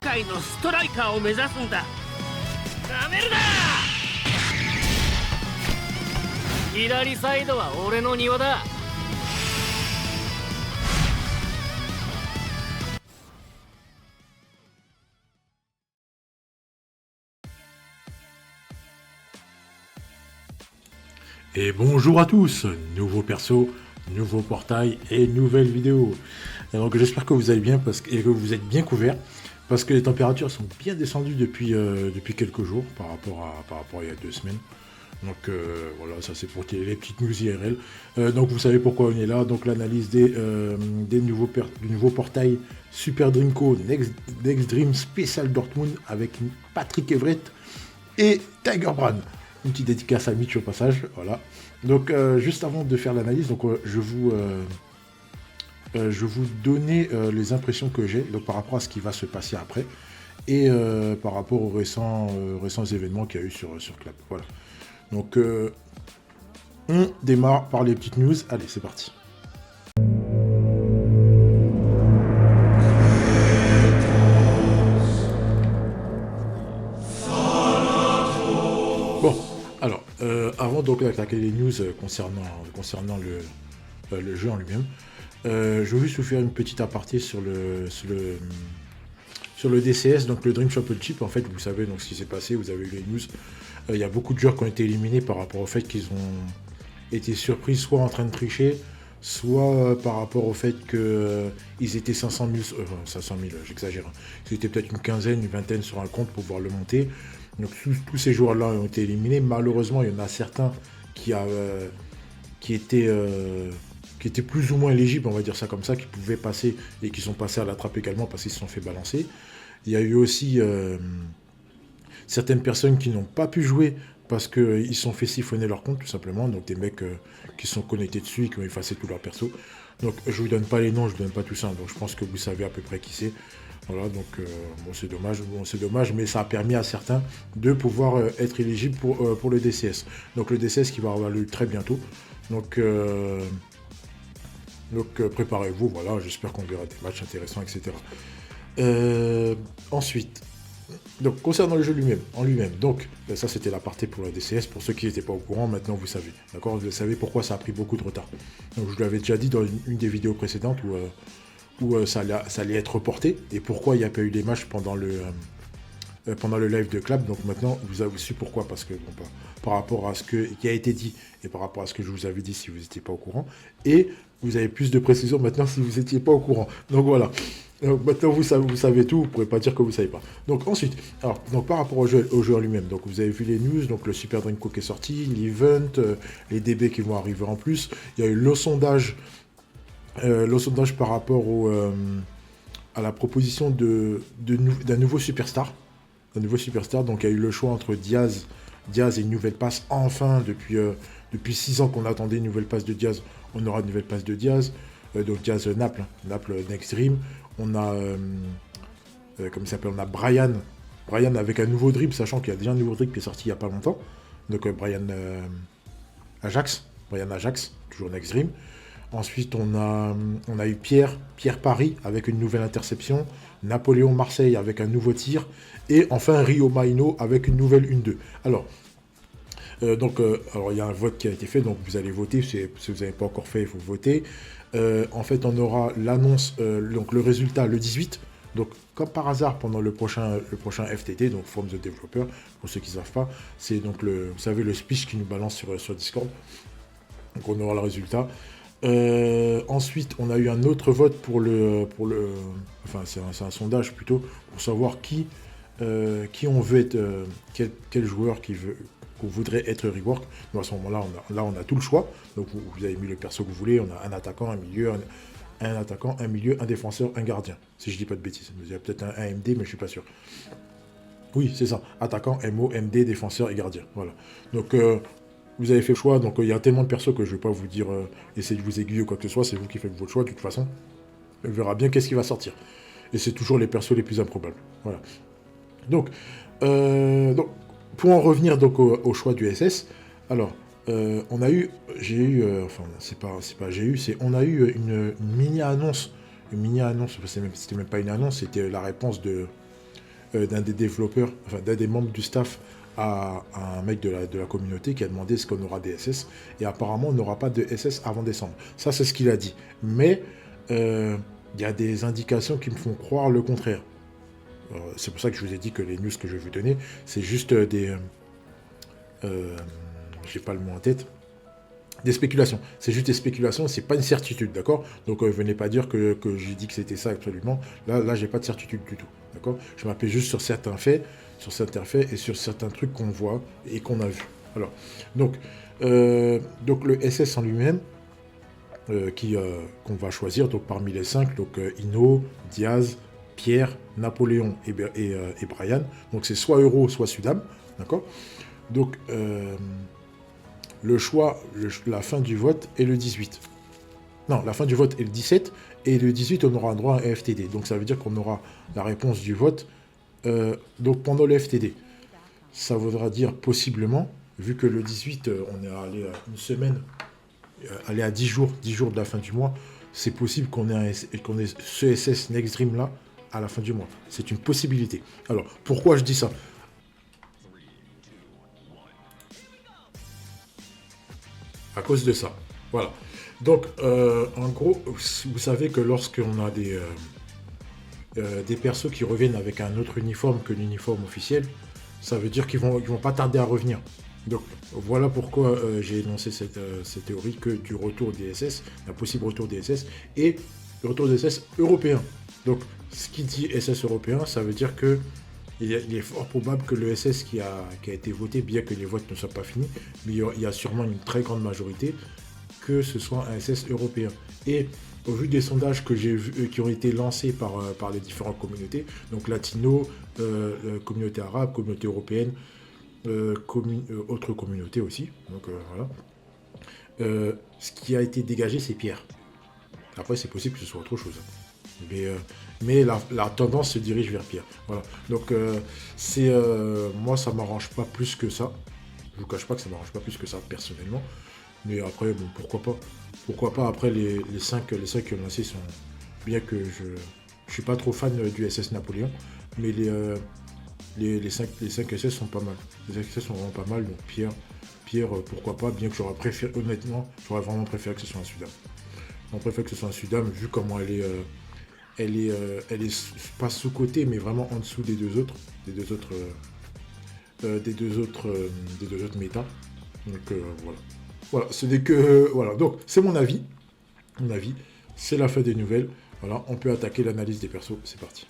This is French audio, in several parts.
界のストライカーを目指すんだ。なめるな。左サイドは俺の庭だ。Et bonjour à tous, nouveau perso, nouveau portail et nouvelle vidéo. Et donc j'espère que vous allez bien et que vous êtes bien couverts parce que les températures sont bien descendues depuis quelques jours par rapport à il y a 2 semaines. Donc voilà, ça c'est pour les petites news IRL. Donc vous savez pourquoi on est là. Donc l'analyse du nouveau portail Super Dreamco Next Dream Special Dortmund avec Patrick Evrait et Tiger Brand. Une petite dédicace à Mitch au passage, voilà. Donc juste avant de faire l'analyse, donc je vous donnais les impressions que j'ai donc par rapport à ce qui va se passer après et par rapport aux récents événements qu'il y a eu sur Club. Voilà. Donc on démarre par les petites news. Allez, c'est parti. Bon, alors, avant donc d'attaquer les news concernant le jeu en lui-même, je vais juste vous faire une petite aparté sur le DCS, donc le Dream Championship. En fait, vous savez donc ce qui s'est passé, vous avez eu les news. Il y a beaucoup de joueurs qui ont été éliminés par rapport au fait qu'ils ont été surpris, soit en train de tricher, soit par rapport au fait qu'ils étaient 500 000, j'exagère, hein. Ils étaient peut-être une quinzaine, une vingtaine sur un compte pour pouvoir le monter. Donc tous ces joueurs-là ont été éliminés. Malheureusement, il y en a certains qui étaient plus ou moins éligibles, on va dire ça comme ça, qui pouvaient passer et qui sont passés à la trappe également parce qu'ils se sont fait balancer. Il y a eu aussi certaines personnes qui n'ont pas pu jouer parce qu'ils se sont fait siphonner leur compte tout simplement. Donc des mecs qui sont connectés dessus et qui ont effacé tout leur perso. Donc je ne vous donne pas les noms, je ne vous donne pas tout ça. Donc je pense que vous savez à peu près qui c'est. Voilà, donc bon, c'est dommage, mais ça a permis à certains de pouvoir être éligibles pour le DCS. Donc le DCS qui va avoir lieu très bientôt. Donc préparez-vous, voilà, j'espère qu'on verra des matchs intéressants, etc. Ensuite, donc concernant le jeu en lui-même, donc ça c'était la partie pour le DCS. Pour ceux qui n'étaient pas au courant, maintenant vous savez, d'accord, vous savez pourquoi ça a pris beaucoup de retard. Donc je vous l'avais déjà dit dans une des vidéos précédentes où ça allait être reporté, et pourquoi il n'y a pas eu des matchs pendant le live de Clap. Donc maintenant, vous avez su pourquoi, parce que bon, par rapport à ce qui a été dit, et par rapport à ce que je vous avais dit si vous n'étiez pas au courant, et vous avez plus de précision maintenant si vous n'étiez pas au courant. Donc voilà, donc, maintenant vous savez tout, vous ne pourrez pas dire que vous ne savez pas. Donc ensuite, donc par rapport au jeu en lui-même, donc vous avez vu les news, donc le Super Dreamco qui est sorti, l'event, les DB qui vont arriver en plus, il y a eu le sondage par rapport à la proposition d'un nouveau superstar. Donc il y a eu le choix entre Diaz et une nouvelle passe. Enfin, depuis 6 ans qu'on attendait une nouvelle passe de Diaz, on aura une nouvelle passe de Diaz. Donc Diaz Naples Next Dream. On a, comment il s'appelle, on a Brian avec un nouveau dribble, sachant qu'il y a déjà un nouveau dribble qui est sorti il n'y a pas longtemps. Donc Brian Ajax, toujours Next Dream. Ensuite, on a eu Pierre Paris avec une nouvelle interception, Napoléon Marseille avec un nouveau tir, et enfin Rio Maino avec une nouvelle 1-2. Alors, il y a un vote qui a été fait, donc vous allez voter. Si vous n'avez pas encore fait, il faut voter. En fait, on aura l'annonce, donc le résultat le 18. Donc, comme par hasard, pendant le prochain FTT, donc From the Developer, pour ceux qui ne savent pas, c'est donc vous savez, le speech qui nous balance sur Discord. Donc, on aura le résultat. Ensuite, on a eu un autre vote enfin c'est un sondage plutôt pour savoir qui on veut être, quel joueur qu'on voudrait être rework. Donc à ce moment-là, on a tout le choix. Donc vous avez mis le perso que vous voulez. On a un attaquant, un milieu, un défenseur, un gardien. Si je dis pas de bêtises, il y a peut-être un MD, mais je suis pas sûr. Oui, c'est ça. Attaquant, MO, MD, défenseur et gardien. Voilà. Donc vous avez fait le choix, donc il y a tellement de persos que je ne vais pas vous dire essayez de vous aiguiller ou quoi que ce soit, c'est vous qui faites votre choix de toute façon. On verra bien qu'est-ce qui va sortir. Et c'est toujours les persos les plus improbables. Voilà. Donc pour en revenir donc au choix du SS, alors on a eu une mini-annonce. C'était même pas une annonce, c'était la réponse d'un des développeurs, enfin d'un des membres du staff à un mec de la communauté qui a demandé est-ce qu'on aura des SS, et apparemment on n'aura pas de SS avant décembre. Ça c'est ce qu'il a dit. Mais il y a des indications qui me font croire le contraire. C'est pour ça que je vous ai dit que les news que je vais vous donner, c'est juste des... j'ai pas le mot en tête. Des spéculations. C'est juste des spéculations, c'est pas une certitude, d'accord? Donc venez pas dire que j'ai dit que c'était ça absolument. Là j'ai pas de certitude du tout, d'accord? Je m'appelle juste sur certains faits et sur certains trucs qu'on voit et qu'on a vu. Alors, donc le SS en lui-même, qu'on va choisir, donc parmi les 5, donc Ino, Diaz, Pierre, Napoléon et Brian. Donc c'est soit Euro, soit Sudam, d'accord? Donc le choix, la fin du vote est le 18. Non, la fin du vote est le 17, et le 18, on aura un droit à un FTD. Donc ça veut dire qu'on aura la réponse du vote donc pendant le FTD. Ça voudra dire possiblement, vu que le 18, on est allé à une semaine, aller à 10 jours de la fin du mois, c'est possible qu'on ait ce SS Next Dream là à la fin du mois. C'est une possibilité. Alors, pourquoi je dis ça? À cause de ça. Voilà. Donc, en gros, vous savez que lorsqu'on a des persos qui reviennent avec un autre uniforme que l'uniforme officiel, ça veut dire qu'ils vont pas tarder à revenir. Donc, voilà pourquoi j'ai énoncé cette théorie que du retour des SS, un possible retour des SS, et le retour des SS européens. Donc, ce qui dit SS européen, ça veut dire que il est fort probable que le SS qui a été voté, bien que les votes ne soient pas finis, mais il y a sûrement une très grande majorité que ce soit un SS européen. Et au vu des sondages que j'ai vus, qui ont été lancés par les différentes communautés, donc latino, communauté arabe, communauté européenne, autres communautés aussi, donc voilà. Ce qui a été dégagé, c'est Pierre. Après, c'est possible que ce soit autre chose. Mais la tendance se dirige vers Pierre. Voilà. Donc, moi, ça m'arrange pas plus que ça. Je vous cache pas que ça m'arrange pas plus que ça, personnellement. Mais après, bon, pourquoi pas. Pourquoi pas. Après, les 5 qui ont lancé sont... Bien que je suis pas trop fan du SS Napoléon, mais les 5 SS sont pas mal. Les 5 SS sont vraiment pas mal. Donc, Pierre, pourquoi pas. Bien que j'aurais préféré, honnêtement, j'aurais vraiment préféré que ce soit un Sudam. On préfère que ce soit un Sudam, vu comment elle est pas sous-côté, mais vraiment en dessous des deux autres méta. Donc voilà. Voilà, ce n'est que voilà. Donc c'est mon avis. Mon avis, c'est la fin des nouvelles. Voilà, on peut attaquer l'analyse des persos. C'est parti.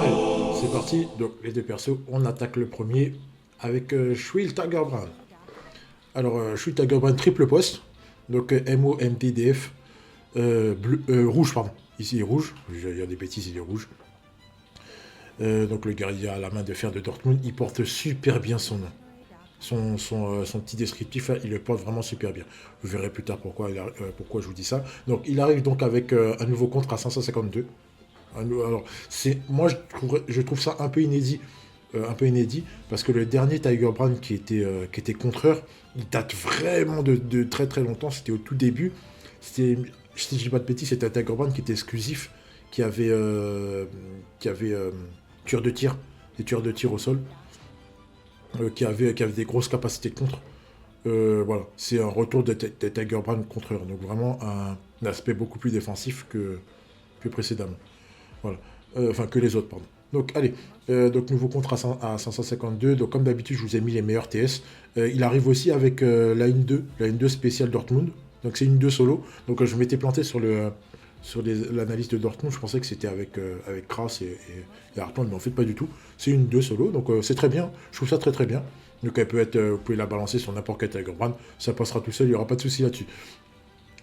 Allez, c'est parti. Donc les deux persos, on attaque le premier avec Shrill Tigerbrand. Alors, Shrill Tigerbrand triple poste. Donc, MO, MTDF, rouge, pardon. Ici, il est rouge. Je vais dire des bêtises, il est rouge. Donc, le gardien à la main de fer de Dortmund, il porte super bien son nom. Son petit descriptif, il le porte vraiment super bien. Vous verrez plus tard pourquoi je vous dis ça. Donc, il arrive donc avec un nouveau contre à 552. Alors, moi, je trouve ça un peu inédit. Parce que le dernier Tigerbrand qui était contreur, il date vraiment de très très longtemps. C'était au tout début. Si je dis pas de bêtises, c'était un Tigerbrand qui était exclusif, qui avait tueur de tir, des tueurs de tir au sol, qui avait des grosses capacités de contre. Voilà, c'est un retour de Tigerbrand contreur, donc vraiment un aspect beaucoup plus défensif que précédemment. Voilà, enfin que les autres, pardon. Donc allez, donc nouveau contre à 552. Donc comme d'habitude, je vous ai mis les meilleurs TS. Il arrive aussi avec la 1-2 spéciale Dortmund. Donc c'est une 2 solo. Donc je m'étais planté sur l'analyse de Dortmund. Je pensais que c'était avec Kras et Hartmann, mais en fait pas du tout. C'est une 2 solo, donc c'est très bien. Je trouve ça très très bien. Donc elle peut être, vous pouvez la balancer sur n'importe quel Tigerbrand. Ça passera tout seul, il n'y aura pas de souci là-dessus.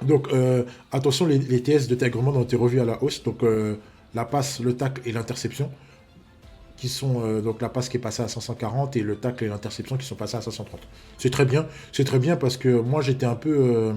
Donc attention, les TS de Tigerbrand ont été revus à la hausse. Donc la passe, le tacle et l'interception, qui sont donc la passe qui est passée à 540 et le tacle et l'interception qui sont passés à 530. C'est très bien parce que moi j'étais un peu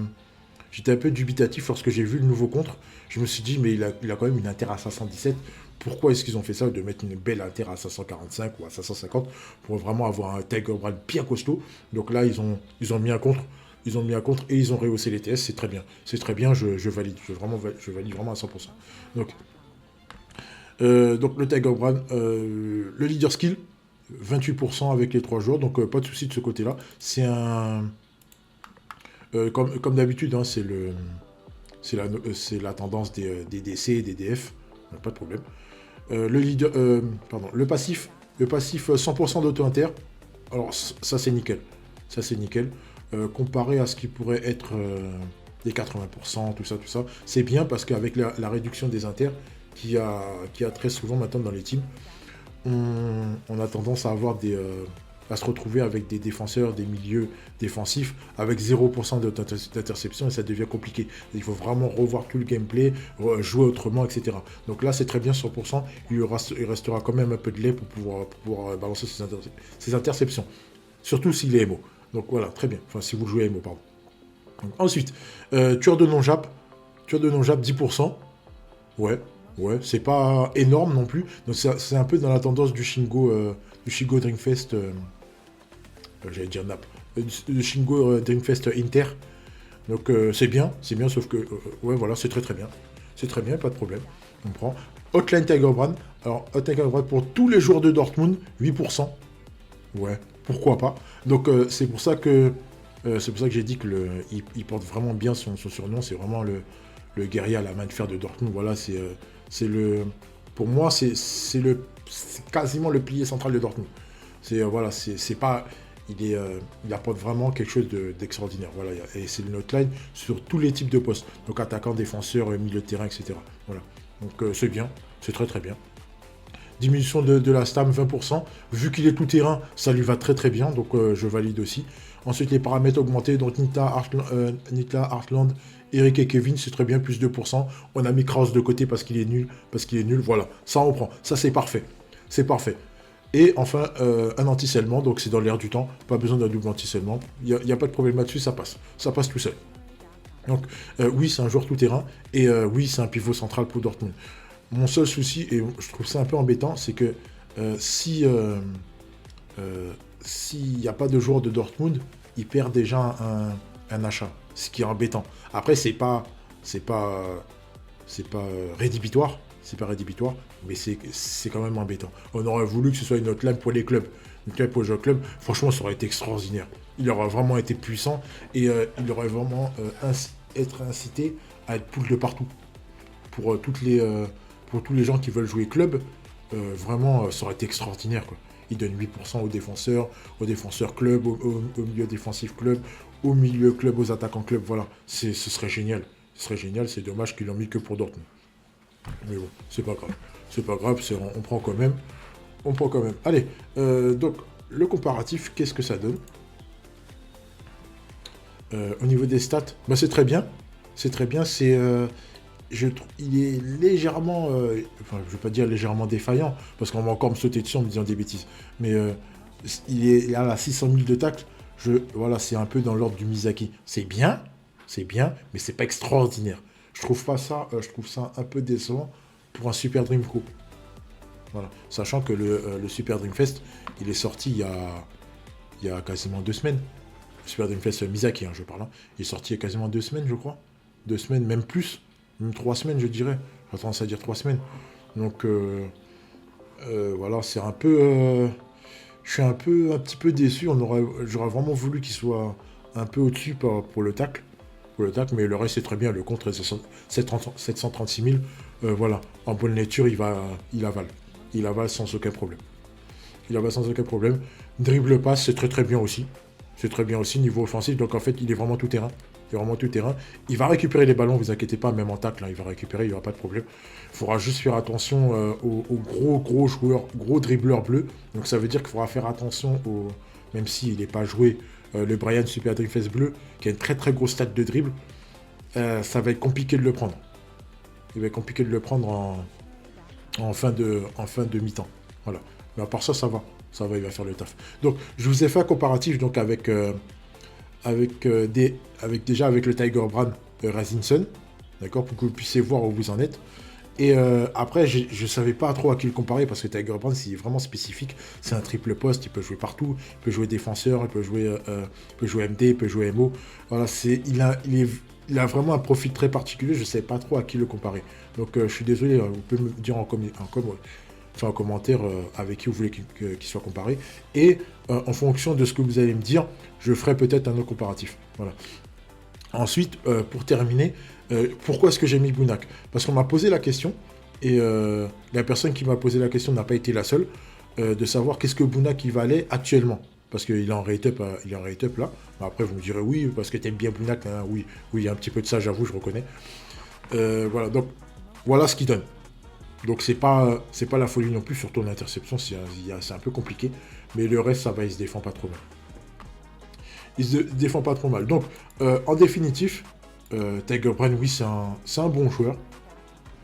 dubitatif lorsque j'ai vu le nouveau contre. Je me suis dit mais il a quand même une inter à 517. Pourquoi est-ce qu'ils ont fait ça de mettre une belle inter à 545 ou à 550 pour vraiment avoir un Tigerbrand bien costaud? Donc là ils ont mis un contre. ils ont mis un contre et ils ont rehaussé les TS, c'est très bien. C'est très bien, je valide. Je valide vraiment à 100%. Donc le Tiger Brand, le leader skill, 28% avec les 3 joueurs, donc pas de souci de ce côté-là. C'est un... comme d'habitude, hein, c'est la tendance des DC et des DF, pas de problème. Le passif 100% d'auto-inter, alors ça c'est nickel. Ça c'est nickel. Comparé à ce qui pourrait être des 80%, tout ça, c'est bien parce qu'avec la réduction des inters, qui a très souvent maintenant dans les teams, on a tendance à avoir à se retrouver avec des défenseurs, des milieux défensifs avec 0% d'interception et ça devient compliqué. Il faut vraiment revoir tout le gameplay, jouer autrement, etc. Donc là, c'est très bien 100%. Il restera quand même un peu de lait pour pouvoir balancer ses interceptions. Surtout s'il est MO. Donc voilà, très bien. Enfin, si vous jouez MO, pardon. Donc, ensuite, tueur de non-jap. Tueur de non-jap, 10%. Ouais, c'est pas énorme non plus. Donc c'est un peu dans la tendance du Shingo Dreamfest. J'allais dire NAP. Du Shingo Dreamfest Inter. Donc c'est bien, sauf que ouais, voilà, c'est très bien. C'est très bien, pas de problème. On prend. Hotline Tiger Brand. Alors, Hotline Tiger Brand pour tous les joueurs de Dortmund, 8%. Ouais, pourquoi pas. Donc c'est pour ça que j'ai dit que il porte vraiment bien son surnom. C'est vraiment le guerrier à la main de fer de Dortmund. Voilà, pour moi, c'est quasiment le pilier central de Dortmund. C'est pas, il apporte vraiment quelque chose d'extraordinaire. Voilà, et c'est une hotline sur tous les types de postes. Donc attaquant, défenseur, milieu de terrain, etc. Voilà. Donc c'est bien, c'est très bien. Diminution de la stam 20%. Vu qu'il est tout terrain, ça lui va très bien. Donc je valide aussi. Ensuite, les paramètres augmentés. Donc Nita, Heartland, Eric et Kevin, c'est très bien, plus 2%. On a mis Kraus de côté parce qu'il est nul. Voilà, ça on prend. Ça c'est parfait. C'est parfait. Et enfin, un anti-scellement. Donc c'est dans l'air du temps. Pas besoin d'un double anti-scellement. Il n'y a pas de problème là-dessus, ça passe. Ça passe tout seul. Donc oui, c'est un joueur tout terrain. Et oui, c'est un pivot central pour Dortmund. Mon seul souci, et je trouve ça un peu embêtant, c'est que s'il n'y a pas de joueur de Dortmund, il perd déjà un achat, ce qui est embêtant. Après, c'est pas rédhibitoire, mais c'est quand même embêtant. On aurait voulu que ce soit une hotline pour les clubs, une hotline pour les clubs. Franchement, ça aurait été extraordinaire. Il aurait vraiment été puissant et il aurait vraiment être incité à être pull de partout pour tous les gens qui veulent jouer club, vraiment, ça aurait été extraordinaire, quoi. Il donne 8% aux défenseurs club, au milieu défensif club, au milieu club, aux attaquants club, voilà. Ce serait génial. C'est dommage qu'ils l'ont mis que pour Dortmund. Mais bon, c'est pas grave, on prend quand même. Allez, donc, le comparatif, qu'est-ce que ça donne ? Au niveau des stats, bah, c'est très bien, il est légèrement, je ne vais pas dire légèrement défaillant, parce qu'on va encore me sauter dessus en me disant des bêtises, mais il a 600 000 de tacles, voilà, c'est un peu dans l'ordre du Misaki. C'est bien, mais c'est pas extraordinaire. Je trouve ça un peu décevant pour un Super Dream Co. Voilà, sachant que le Super Dream Fest, il est sorti il y a quasiment 2 semaines. Super Dream Fest Misaki, hein, je parle. Hein. Il est sorti il y a quasiment 2 semaines, je crois. 2 semaines, même plus. Même 3 semaines, je dirais. J'ai tendance à dire 3 semaines. Donc, voilà, c'est un peu... je suis un petit peu déçu. J'aurais vraiment voulu qu'il soit un peu au-dessus pour le tacle. Mais le reste, c'est très bien. Le contre est 736 000. Voilà, en bonne lecture, il avale. Il avale sans aucun problème. Dribble passe, c'est très bien aussi. Niveau offensif. Donc, en fait, il est vraiment tout terrain. Il va récupérer les ballons, vous inquiétez pas, même en tacle, hein, il va récupérer, il n'y aura pas de problème. Il faudra juste faire attention aux gros joueurs, gros dribbleurs bleus. Donc ça veut dire qu'il faudra faire attention même s'il n'est pas joué, le Brian Super Dream Fest bleu, qui a une très grosse stat de dribble, ça va être compliqué de le prendre. Il va être compliqué de le prendre en fin de mi-temps. Voilà. Mais à part ça, ça va, il va faire le taf. Donc je vous ai fait un comparatif donc avec le Tiger Brand Racing Sun, d'accord, pour que vous puissiez voir où vous en êtes. Et après, je savais pas trop à qui le comparer parce que Tiger Brand, c'est vraiment spécifique. C'est un triple poste, il peut jouer partout. Il peut jouer défenseur, il peut jouer MD, il peut jouer MO. Voilà, il a vraiment un profil très particulier. Je sais pas trop à qui le comparer. Donc, je suis désolé, vous pouvez me dire en commentaire avec qui vous voulez qu'il soit comparé. Et en fonction de ce que vous allez me dire, je ferai peut-être un autre comparatif. Voilà. Ensuite, pour terminer, pourquoi est-ce que j'ai mis Bounak? Parce qu'on m'a posé la question, et la personne qui m'a posé la question n'a pas été la seule, de savoir qu'est-ce que Bounak il valait actuellement. Parce qu'il est en rate-up là. Après, vous me direz oui, parce que tu aimes bien Bounak. Hein, oui, il y a un petit peu de ça, j'avoue, je reconnais. Voilà, donc voilà ce qu'il donne. Donc c'est pas la folie non plus, surtout en interception, c'est un peu compliqué. Mais le reste, ça va, il se défend pas trop mal. Il se défend pas trop mal. Donc, en définitif, Tiger Brand, oui, c'est un bon joueur.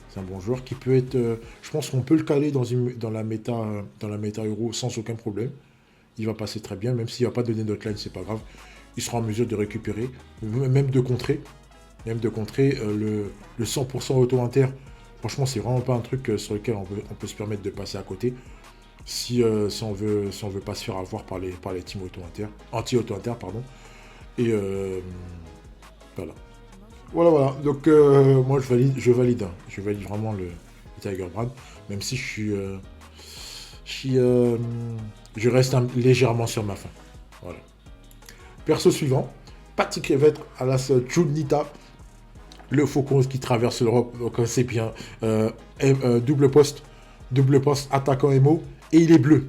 C'est un bon joueur qui peut être... je pense qu'on peut le caler dans la méta euro sans aucun problème. Il va passer très bien, même s'il ne va pas donner notre line, c'est pas grave. Il sera en mesure de récupérer, même de contrer. Le 100% auto-inter. Franchement, c'est vraiment pas un truc sur lequel on peut se permettre de passer à côté. Si on veut pas se faire avoir par les teams anti-auto-inter, pardon. Et voilà. Voilà. Donc moi je valide. Hein. Je valide vraiment le Tiger Brand, même si je reste légèrement sur ma faim. Voilà. Perso suivant, Patrick Evette à la Junita, le faucon qui traverse l'Europe, donc c'est bien. Double poste attaquant MO, et il est bleu.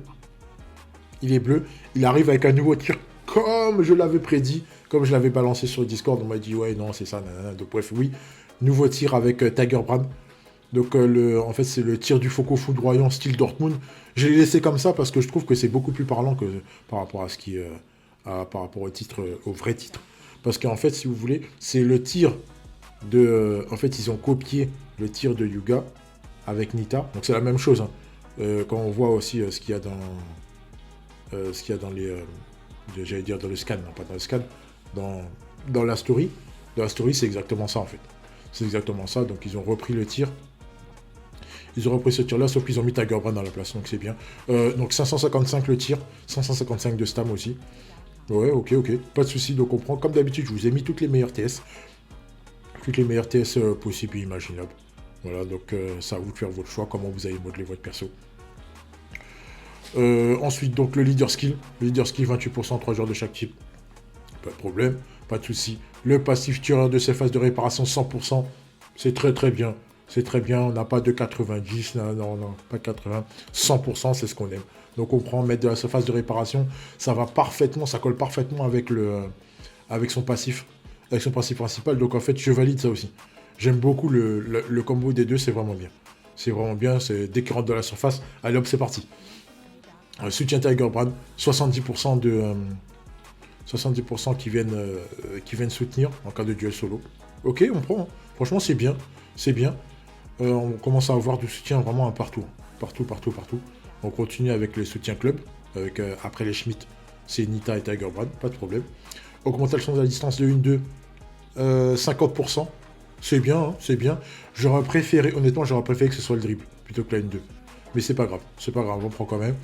Il arrive avec un nouveau tir comme je l'avais prédit, comme je l'avais balancé sur le Discord. On m'a dit ouais non c'est ça, nanana. Donc bref oui, nouveau tir avec Tiger Brand. Donc en fait c'est le tir du faucon foudroyant style Dortmund. Je l'ai laissé comme ça parce que je trouve que c'est beaucoup plus parlant que par rapport à ce qui par rapport au vrai titre. Parce qu'en fait si vous voulez c'est le tir en fait ils ont copié le tir de Yuga avec Nita. Donc c'est la même chose. Hein. Quand on voit aussi ce qu'il y a dans les j'allais dire dans le scan, non pas dans le scan, dans la story. Dans la story, c'est exactement ça en fait. C'est exactement ça. Donc ils ont repris le tir. Ils ont repris ce tir-là, sauf qu'ils ont mis Tiger Brand dans la place, donc c'est bien. Donc 555 le tir, 555 de stam aussi. Ouais, ok, pas de souci. Donc on prend, comme d'habitude, je vous ai mis toutes les meilleures TS. Toutes les meilleures TS possibles et imaginables. Voilà, donc ça à vous de faire votre choix, comment vous allez modeler votre perso. Ensuite, donc le leader skill. Le leader skill, 28%, 3 joueurs de chaque type. Pas de problème, pas de souci. Le passif tireur de ses phases de réparation, 100%. C'est très bien. C'est très bien. On n'a pas de 90, non, pas 80. 100%, c'est ce qu'on aime. Donc on prend, mettre de la surface de réparation. Ça va parfaitement, ça colle parfaitement avec son passif. Avec son passif principal. Donc en fait, je valide ça aussi. J'aime beaucoup le combo des deux, c'est vraiment bien. C'est vraiment bien, c'est dès qu'il rentre de la surface, allez hop, c'est parti. Soutien Tiger Brand, 70% qui viennent soutenir en cas de duel solo. Ok, on prend. Hein. Franchement, c'est bien. On commence à avoir du soutien vraiment partout. Partout. On continue avec les soutiens club. Après les Schmitt, c'est Nita et Tiger Brand, pas de problème. Augmentation de la distance de 1-2, 50%. C'est bien, hein, c'est bien. Honnêtement, j'aurais préféré que ce soit le dribble plutôt que la N2. Mais c'est pas grave, on prend quand même.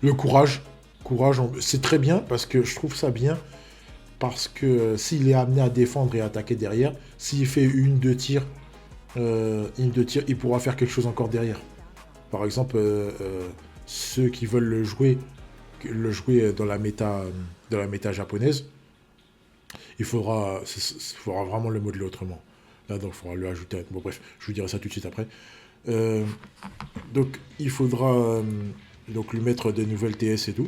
Le courage, c'est très bien parce que je trouve ça bien. Parce que s'il est amené à défendre et à attaquer derrière, s'il fait deux tirs, il pourra faire quelque chose encore derrière. Par exemple, ceux qui veulent le jouer dans la méta japonaise, il faudra vraiment le modeler autrement. Là, donc, il faudra lui ajouter. Bon, bref, je vous dirai ça tout de suite après. Donc, il faudra lui mettre des nouvelles TS et tout.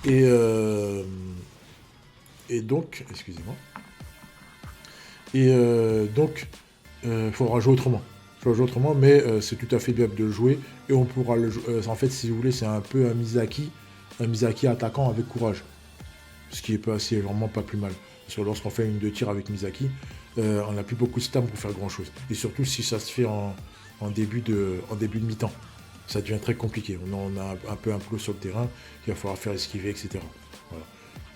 Et donc, excusez-moi. Et donc, il faudra jouer autrement. Mais c'est tout à fait viable de le jouer. Et on pourra le jouer. En fait, si vous voulez, c'est un peu un Misaki attaquant avec courage. Ce qui est vraiment pas plus mal. Parce que lorsqu'on fait une 2 tirs avec Misaki, on n'a plus beaucoup de stam pour faire grand chose. Et surtout si ça se fait en début de mi-temps. Ça devient très compliqué. On a un peu un plot sur le terrain qu'il va falloir faire esquiver, etc. Voilà.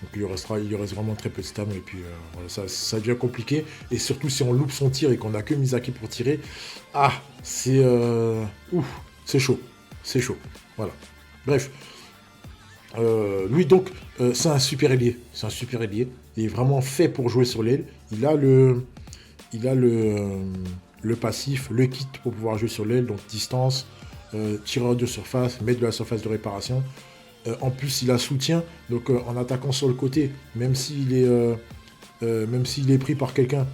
Donc il lui reste vraiment très peu de stam, et puis voilà, ça devient compliqué. Et surtout si on loupe son tir et qu'on n'a que Misaki pour tirer, c'est c'est chaud. C'est chaud. Voilà. Bref. Lui donc, c'est un super ailier. C'est un super ailier. Il est vraiment fait pour jouer sur l'aile. Il a le passif, le kit pour pouvoir jouer sur l'aile, donc distance, tireur de surface, maître de la surface de réparation. En plus, il a soutien, donc en attaquant sur le côté, même s'il est pris par quelqu'un,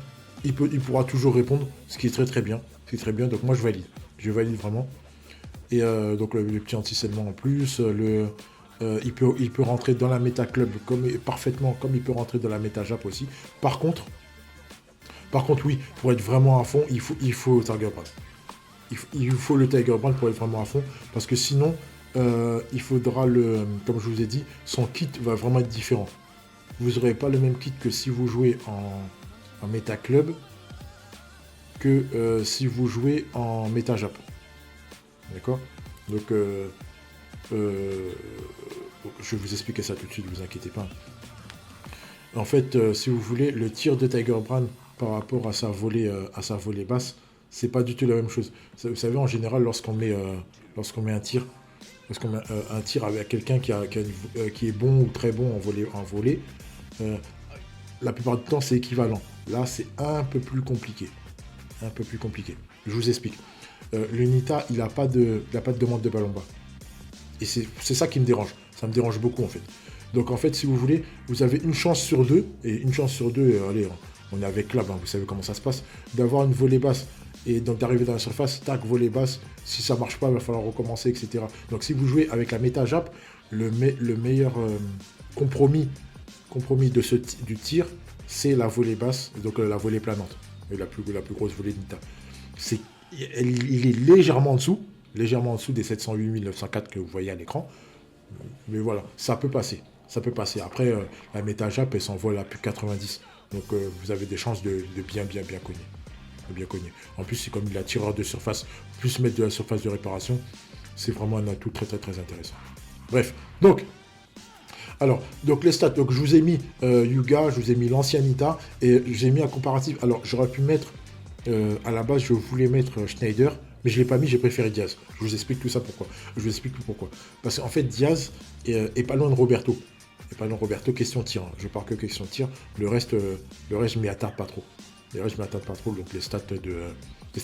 il pourra toujours répondre, ce qui est très très bien. C'est très bien, donc moi je valide. Je valide vraiment. Et donc le petit anti-scellement en plus, il peut rentrer dans la méta club parfaitement, comme il peut rentrer dans la méta Jap aussi. Par contre, oui, pour être vraiment à fond, il faut Tiger Brand. Il faut le Tiger Brand pour être vraiment à fond, parce que sinon, il faudra comme je vous ai dit, son kit va vraiment être différent. Vous n'aurez pas le même kit que si vous jouez en méta club, que si vous jouez en méta Jap. D'accord? Donc, je vais vous expliquer ça tout de suite, ne vous inquiétez pas. En fait, si vous voulez, le tir de Tiger Brand par rapport à sa volée basse, c'est pas du tout la même chose. Vous savez, en général, lorsqu'on met un tir avec quelqu'un qui est bon ou très bon en volée, la plupart du temps, c'est équivalent. Là, c'est un peu plus compliqué. Je vous explique. Le Nita, il n'a pas de demande de ballon bas. Et c'est ça qui me dérange. Ça me dérange beaucoup, en fait. Donc, en fait, si vous voulez, vous avez une chance sur deux, allez, on est avec Lab, vous savez comment ça se passe, d'avoir une volée basse et donc d'arriver dans la surface, tac, volée basse. Si ça marche pas, il va falloir recommencer, etc. Donc, si vous jouez avec la méta Jap, le meilleur compromis du tir, c'est la volée basse, donc la volée planante, et la plus grosse volée de Nita. Il est légèrement en dessous des 708 904 que vous voyez à l'écran. Mais voilà, ça peut passer. Après, la méta Jap, elle s'envole à plus de 90. Donc, vous avez des chances de bien cogner. En plus, c'est comme il a tireur de surface, plus mettre de la surface de réparation. C'est vraiment un atout très, très, très intéressant. Bref, donc les stats. Donc, je vous ai mis Yuga, je vous ai mis l'ancien Nita, et j'ai mis un comparatif. Alors, j'aurais pu mettre, à la base, je voulais mettre Schneider, mais je ne l'ai pas mis, j'ai préféré Diaz. Je vous explique tout ça pourquoi. Parce qu'en fait, Diaz est pas loin de Roberto. Question tir. Je parle que question tir. Le reste, je m'y attarde pas trop. Donc les stats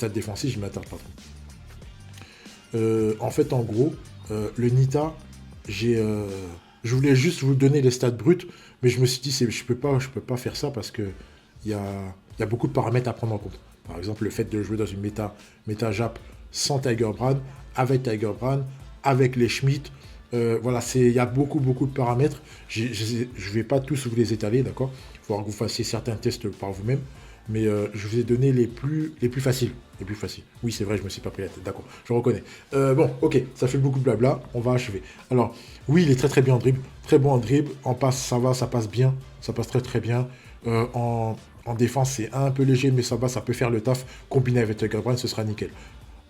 défensifs, je m'y attarde pas trop. En fait, en gros, le Nita, je voulais juste vous donner les stats brutes, mais je me suis dit, je peux pas faire ça parce que il y a beaucoup de paramètres à prendre en compte. Par exemple, le fait de jouer dans une méta Jap sans Tiger Brand, avec Tiger Brand, avec les Schmitt. Voilà, il y a beaucoup de paramètres. Je ne vais pas tous vous les étaler, d'accord? Il faudra que vous fassiez certains tests par vous-même. Mais je vous ai donné les plus faciles. Oui, c'est vrai, je me suis pas pris la tête, d'accord, je reconnais. Bon, ok, ça fait beaucoup de blabla, on va achever. Alors, oui, il est très très bien en dribble, très bon en dribble. En passe, ça va, ça passe bien, ça passe très très bien. En défense, c'est un peu léger, mais ça va, ça peut faire le taf. Combiné avec Tiger Brand, ce sera nickel.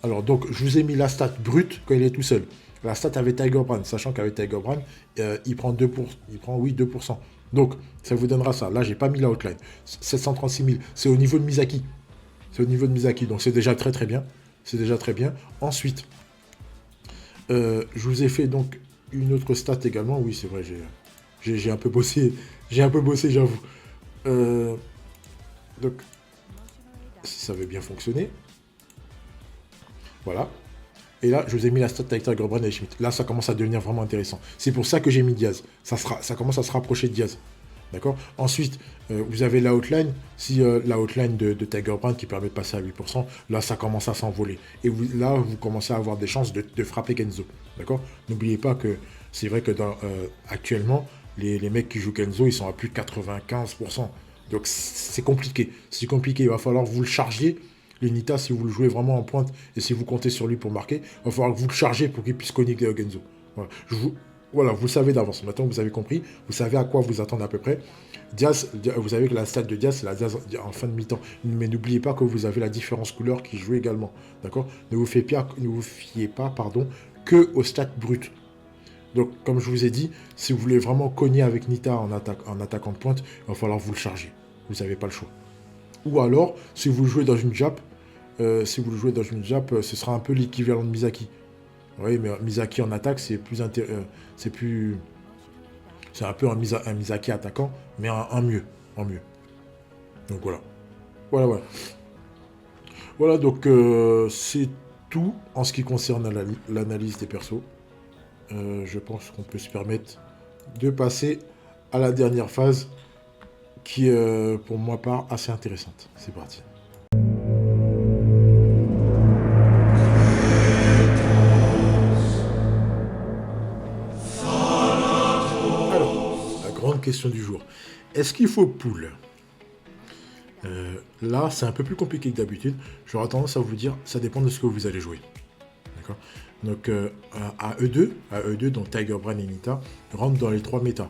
Alors, donc, je vous ai mis la stat brute quand il est tout seul. La stat avec Tiger Brand, sachant qu'avec Tiger Brand, il prend 2%. Donc, ça vous donnera ça. Là, j'ai pas mis la outline. 736 000, c'est au niveau de Misaki. Donc c'est déjà très très bien. Ensuite, je vous ai fait donc une autre stat également. Oui, c'est vrai, j'ai un peu bossé. J'avoue. Donc, si ça veut bien fonctionner. Voilà. Et là, je vous ai mis la stat avec Tiger Brand et Schmitt. Là, ça commence à devenir vraiment intéressant. C'est pour ça que j'ai mis Diaz. Ça commence à se rapprocher de Diaz. D'accord? Ensuite, vous avez la outline. Si la outline de Tiger Brand qui permet de passer à 8%, là, ça commence à s'envoler. Et là, vous commencez à avoir des chances de frapper Kenzo. D'accord? N'oubliez pas que c'est vrai que actuellement, les mecs qui jouent Kenzo, ils sont à plus de 95%. Donc, c'est compliqué. Il va falloir que vous le chargiez. Les Nita, si vous le jouez vraiment en pointe et si vous comptez sur lui pour marquer, il va falloir que vous le chargez pour qu'il puisse cogner Genzo. Voilà, vous le savez d'avance. Maintenant, vous avez compris, vous savez à quoi vous attendre à peu près. Diaz, vous savez que la stat de Diaz, c'est la Diaz en fin de mi-temps. Mais n'oubliez pas que vous avez la différence couleur qui joue également. D'accord? Ne vous fiez pas que aux stats brutes. Donc, comme je vous ai dit, si vous voulez vraiment cogner avec Nita en attaquant de pointe, il va falloir vous le charger. Vous n'avez pas le choix. Ou alors, si vous le jouez dans une jap, ce sera un peu l'équivalent de Misaki. Oui, mais Misaki en attaque, c'est un peu un Misaki attaquant, mais en mieux. Donc voilà. Voilà. Voilà, donc c'est tout en ce qui concerne l'analyse des persos. Je pense qu'on peut se permettre de passer à la dernière phase qui est, pour moi, part assez intéressante. C'est parti. Alors, la grande question du jour. Est-ce qu'il faut pool ? Là, c'est un peu plus compliqué que d'habitude. J'aurais tendance à vous dire, ça dépend de ce que vous allez jouer. D'accord ? Donc, à E2, donc Tiger Brand et Nita, rentrent dans les 3 métas.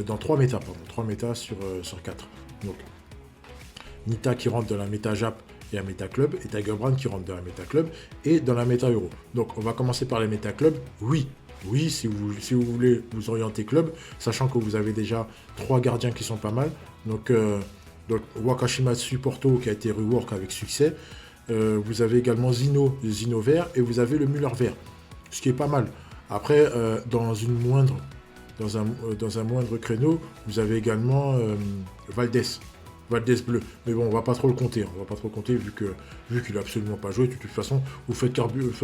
Dans 3 métas, pardon. 3 métas sur 4. Donc, Nita qui rentre dans la méta Jap et la méta Club, et Tiger Brand qui rentre dans la méta Club et dans la méta Euro. Donc, on va commencer par les méta Club. Oui, si vous voulez vous orienter Club, sachant que vous avez déjà 3 gardiens qui sont pas mal. Donc Wakashimatsu Porto qui a été rework avec succès. Vous avez également Zino vert, et vous avez le Müller vert, ce qui est pas mal. Après, dans un moindre créneau, vous avez également Valdez bleu. Mais bon, on va pas trop le compter. Vu qu'il a absolument pas joué. De toute façon, vous faites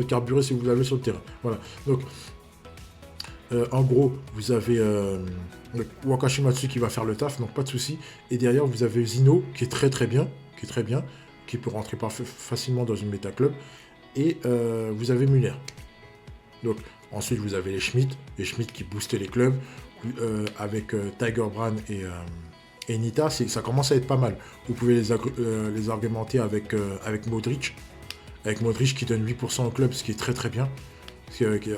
carburer si vous l'avez sur le terrain. Voilà. Donc, en gros, vous avez Wakashimatsu qui va faire le taf, donc pas de souci. Et derrière, vous avez Zino qui est très bien, qui peut rentrer facilement dans une méta club. Et vous avez Müller. Donc, ensuite, vous avez les Schmidt qui boostaient les clubs. Avec Tiger Brand et Nita, ça commence à être pas mal. Vous pouvez les argumenter avec Modric. Avec Modric qui donne 8% au club, ce qui est très bien.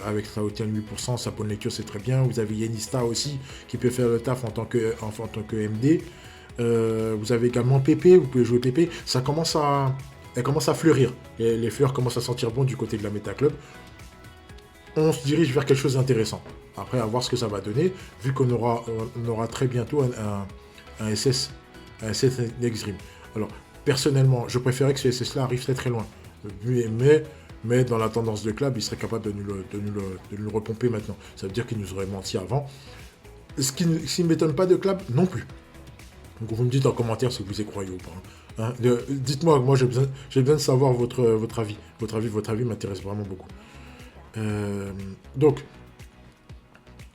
Avec sa haute 8%, sa bonne lecture, c'est très bien. Vous avez Yenista aussi, qui peut faire le taf en tant que MD. Vous avez également Pépé, vous pouvez jouer Pépé. Elle commence à fleurir. Et les fleurs commencent à sentir bon du côté de la Meta Club. On se dirige vers quelque chose d'intéressant. Après, à voir ce que ça va donner, vu qu'on aura très bientôt un SS Next Dream. Alors, personnellement, je préférais que ce SS-là arrive très loin. Mais dans la tendance de club, il serait capable de nous le repomper maintenant. Ça veut dire qu'il nous aurait menti avant. Ce qui ne m'étonne pas de club non plus. Donc vous me dites en commentaire si vous y croyez ou pas. Hein. Dites-moi, moi j'ai besoin de savoir votre avis. Votre avis m'intéresse vraiment beaucoup. Donc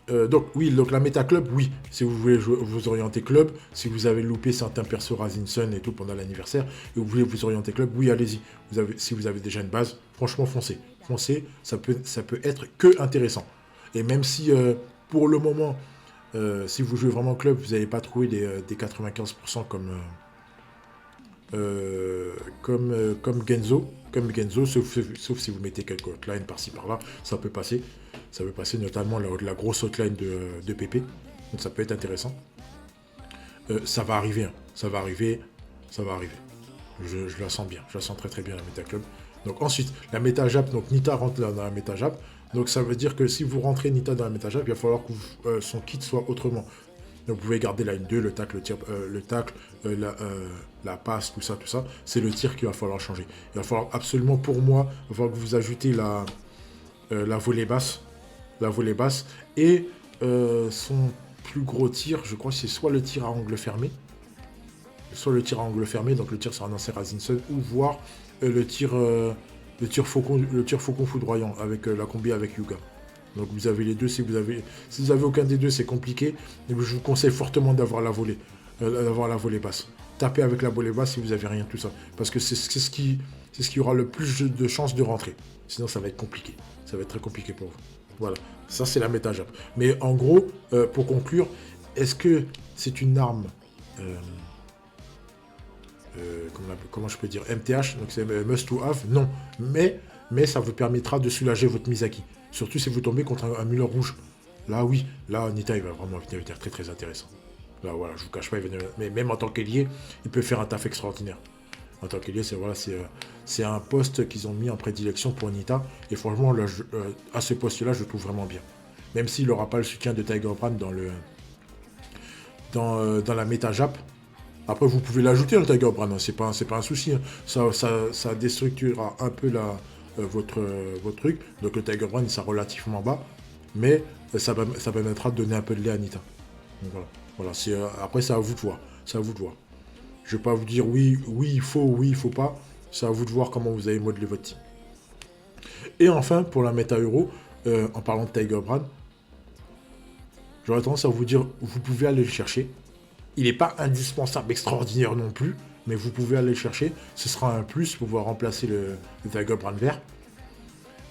la méta club, oui, si vous voulez vous orienter club, si vous avez loupé certains persos Razinson et tout pendant l'anniversaire, et vous voulez vous orienter club, oui, allez-y. Si vous avez déjà une base, franchement, foncez. Ça peut être que intéressant. Et même si, pour le moment, si vous jouez vraiment club, vous n'allez pas trouver des 95% comme Genzo, sauf si vous mettez quelques hotlines par-ci par-là, ça peut passer. Ça peut passer notamment la grosse hotline de PP. Donc ça peut être intéressant. Ça va arriver. Hein. Ça va arriver. Je la sens bien. Je la sens très bien la méta club. Donc ensuite, la méta Jap, donc Nita rentre dans la méta Jap. Donc ça veut dire que si vous rentrez Nita dans la méta Jap, il va falloir que son kit soit autrement. Donc vous pouvez garder la N2, le tacle, la passe, tout ça. C'est le tir qu'il va falloir changer. Il va falloir absolument, pour moi, que vous ajoutez la volée basse. Et son plus gros tir, je crois que c'est soit le tir à angle fermé, donc le tir sur un ancien Razinson, ou voire le tir faucon foudroyant avec la combi avec Yuga. Donc vous avez les deux. Si vous avez aucun des deux, c'est compliqué. Mais je vous conseille fortement d'avoir la volée basse. Tapez avec la volée basse si vous avez rien tout ça, parce que c'est ce qui aura le plus de chances de rentrer. Sinon ça va être compliqué. Ça va être très compliqué pour vous. Voilà, ça c'est la méta Jap. Mais en gros, pour conclure, est-ce que c'est une arme comment je peux dire, MTH, donc c'est must to have? Non, mais ça vous permettra de soulager votre Misaki. Surtout si vous tombez contre un Müller rouge. Là, oui, là, Nita, il va vraiment devenir très très intéressant. Là, voilà, je vous cache pas, mais même en tant qu'ailier, il peut faire un taf extraordinaire. En tant qu'ailier, c'est un poste qu'ils ont mis en prédilection pour Nita. Et franchement, là, à ce poste-là, je le trouve vraiment bien. même s'il n'aura pas le soutien de Tiger Brand dans la méta Jap. Après, vous pouvez l'ajouter, le Tiger Brand, hein, c'est pas un souci. Hein. Ça déstructurera un peu votre truc. Donc le Tiger Brand, il sera relativement bas. Mais ça permettra de donner un peu de lait à Nita. Donc voilà. Après, c'est à vous de voir. C'est à vous de voir. Je ne vais pas vous dire oui, il faut pas. C'est à vous de voir comment vous allez modeler votre team. Et enfin, pour la méta euro, en parlant de Tiger Brand, j'aurais tendance à vous dire, vous pouvez aller le chercher. Il n'est pas indispensable, extraordinaire non plus, mais vous pouvez aller le chercher. Ce sera un plus pour pouvoir remplacer le Tiger Brand vert.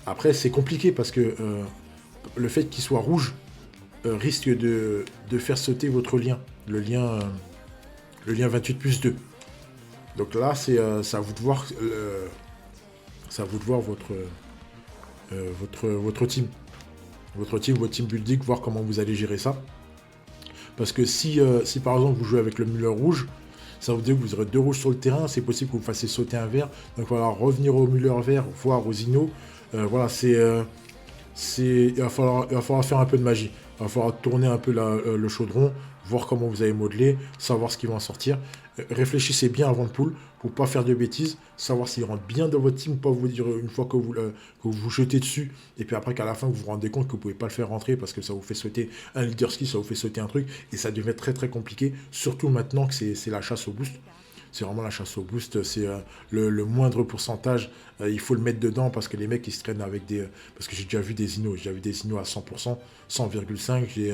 Après, c'est compliqué parce que le fait qu'il soit rouge risque de faire sauter votre lien. Le lien 28+2. Donc là, c'est à vous de voir, votre team. Votre team building, voir comment vous allez gérer ça. Parce que si par exemple vous jouez avec le Müller rouge, ça veut dire que vous aurez 2 rouges sur le terrain, c'est possible que vous fassiez sauter un vert. Donc voilà, revenir au Müller vert, voire au Zino. Voilà, il va falloir faire un peu de magie. Il va falloir tourner un peu le chaudron, voir comment vous allez modeler, savoir ce qui va en sortir. Réfléchissez bien avant de pool pour pas faire de bêtises, savoir s'il rentre bien dans votre team, pas vous dire une fois que vous jetez dessus, et puis après qu'à la fin vous vous rendez compte que vous pouvez pas le faire rentrer parce que ça vous fait sauter un leader ski, ça vous fait sauter un truc, et ça devient très très compliqué, surtout maintenant que c'est la chasse au boost. C'est vraiment la chasse au boost, c'est le moindre pourcentage, il faut le mettre dedans parce que les mecs ils se traînent avec des... parce que j'ai déjà vu des Inos, à 100%, 100,5, j'ai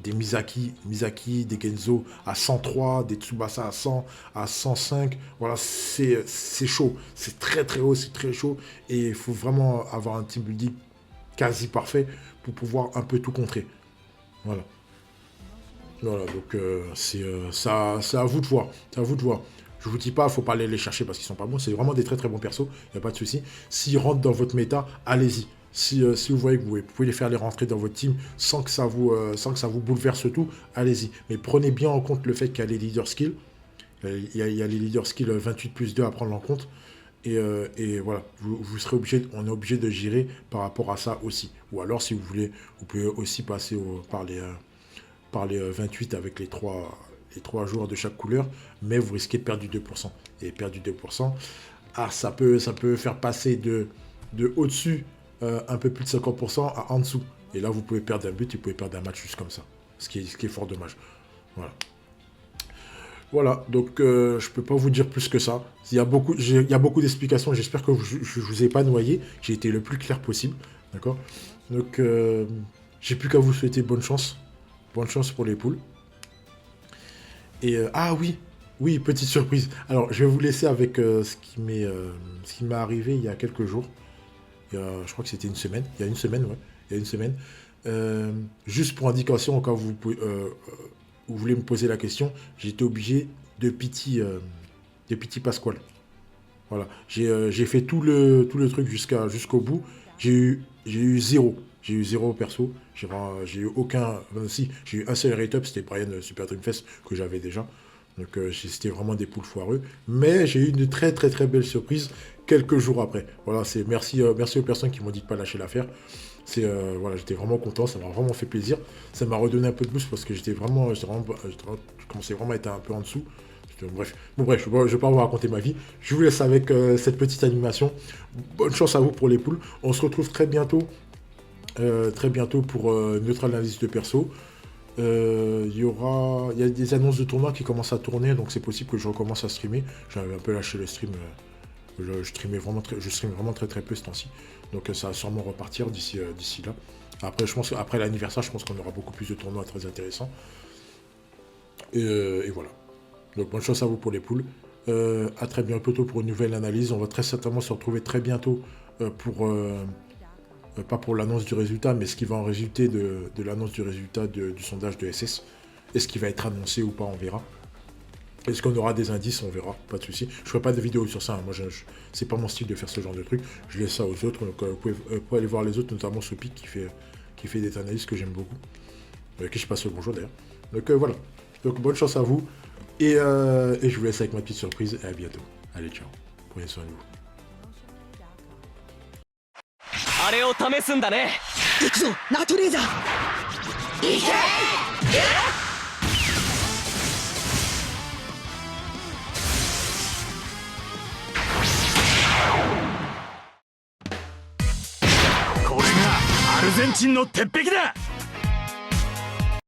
des Misaki, des Genzo à 103, des Tsubasa à 100, à 105. Voilà, c'est chaud. C'est très très haut, c'est très chaud. Et il faut vraiment avoir un team building quasi parfait pour pouvoir un peu tout contrer. Voilà. Voilà, donc c'est à vous de voir. C'est à vous de voir. Je vous dis pas, il faut pas aller les chercher parce qu'ils sont pas bons. C'est vraiment des très très bons persos. Il n'y a pas de souci. S'ils rentrent dans votre méta, allez-y. Si vous voyez que vous pouvez les faire les rentrer dans votre team sans que ça vous bouleverse tout, allez-y. Mais prenez bien en compte le fait qu'il y a les leader skills. Il y a les leader skills 28+2 à prendre en compte. Et voilà, on est obligé de gérer par rapport à ça aussi. Ou alors, si vous voulez, vous pouvez aussi passer par les 28 avec les trois joueurs de chaque couleur, mais vous risquez de perdre du 2%. Et perdre du 2%, ça peut faire passer de au-dessus un peu plus de 50% à en dessous. Et là, vous pouvez perdre un but, vous pouvez perdre un match juste comme ça. Ce qui est fort dommage. Voilà, donc je peux pas vous dire plus que ça. Il y a beaucoup d'explications, j'espère que je vous ai pas noyé. J'ai été le plus clair possible, d'accord. Donc, j'ai plus qu'à vous souhaiter bonne chance. Bonne chance pour les poules. Et oui, petite surprise. Alors, je vais vous laisser avec ce qui m'est arrivé il y a quelques jours. Je crois que c'était une semaine. Il y a une semaine. Juste pour indication, au cas où vous voulez me poser la question, j'ai été obligé de pity Pasquale. Voilà. J'ai fait tout le truc jusqu'au bout. J'ai eu 0. J'ai eu 0 perso. J'ai eu aucun... Si, j'ai eu un seul rate-up, c'était Brian Super Dreamfest que j'avais déjà. Donc c'était vraiment des poules foireux. Mais j'ai eu une très très très belle surprise quelques jours après. Voilà, merci aux personnes qui m'ont dit de pas lâcher l'affaire. J'étais vraiment content, ça m'a vraiment fait plaisir. Ça m'a redonné un peu de boost parce que je commençais vraiment à être un peu en dessous. Bref, je ne vais pas vous raconter ma vie. Je vous laisse avec cette petite animation. Bonne chance à vous pour les poules. On se retrouve très bientôt pour notre analyse de perso. Il y a des annonces de tournois qui commencent à tourner, donc c'est possible que je recommence à streamer. J'avais un peu lâché le stream. Je stream vraiment très très peu ce temps-ci. Donc ça va sûrement repartir d'ici là. Après, je pense qu'après l'anniversaire, je pense qu'on aura beaucoup plus de tournois très intéressants. Et voilà. Donc bonne chance à vous pour les poules. À très bientôt pour une nouvelle analyse. On va très certainement se retrouver très bientôt pas pour l'annonce du résultat, mais ce qui va en résulter de l'annonce du résultat du sondage de SS. Est-ce qu'il va être annoncé ou pas, on verra. Est-ce qu'on aura des indices, on verra, pas de souci. Je ne ferai pas de vidéo sur ça, hein. Moi c'est pas mon style de faire ce genre de truc. Je laisse ça aux autres, donc vous pouvez aller voir les autres, notamment Sopic qui fait des analyses que j'aime beaucoup. Qui je passe le bonjour d'ailleurs. Donc voilà, donc bonne chance à vous, et je vous laisse avec ma petite surprise, et à bientôt. Allez, ciao, prenez soin de vous. あれを試すんだね。行くぞナトレーザー。行け。これがアルゼンチンの鉄壁だ。